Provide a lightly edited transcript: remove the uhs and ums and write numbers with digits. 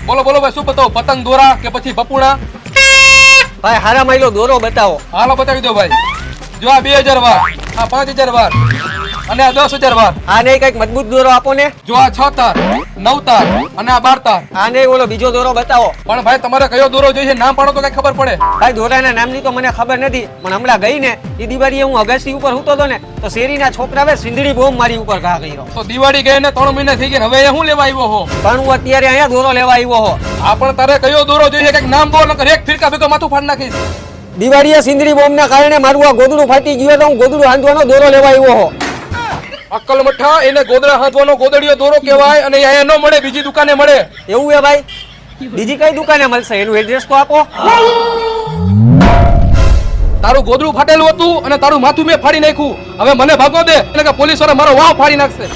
બોલો બોલો ભાઈ, શું બતાવો? પતંગ દોરા કે પછી બપુડા? ભાઈ હારા માયલો દોરો બતાવો. હાલો બતાવી દો ભાઈ. જો આ 2000 વાર, આ 5000 વાર અને આ 10000 વાર. આ નહીં કઈક મજબૂત દોરો આપો ને. જો આ 6 તાર, 9 તાર અને આ 12 તાર. આ નહીં ઓલો બીજો દોરો બતાવો. પણ ભાઈ તમારે કયો દોરો જોઈએ નામ પાડો તો કઈ ખબર પડે. ભાઈ દોરાના નામની તો મને ખબર નથી, પણ હમણાં ગઈ ને એ દિવાળીએ હું અગાસી ઉપર સૂતો હતો ને તો શેરીના છોકરાએ સિંદડી બોમ્બ મારી ઉપર ઘા કર્યો. તો દિવાળી ગઈ ને 3 મહિના થઈ ગયા, હવે અહીંયા હું લેવા આવ્યો હો? પણ હું અત્યારે અહીંયા દોરો લેવા આવ્યો હો. આ પણ તારે કયો દોરો જોઈએ કઈક નામ બોલ, નકર એક ફિરકા ભેગો માથું ફાડી નાખીશ. દિવાળીએ સિંદડી બોમ્બના કારણે મારું આ ગોદડું ફાટી ગયું તો હું ગોદડું હાંધવાનો દોરો લેવા આવ્યો હો. અક્કલ મઠ્ઠા, એને ગોદડા હાથવાનો ગોદડીયો દોરો કહેવાય અને અહીંયા ન મળે, બીજી દુકાને મળે. એવું હે ભાઈ? બીજી કઈ દુકાને મળશે? એનું એડ્રેસ તો આપો. તારું ગોદડું ફાટેલું હતું અને તારું માથું મેં ફાડી નાખ્યું. હવે મને ભાગો દે, એટલે કે પોલીસ વાળા મારો વાવ ફાડી નાખશે.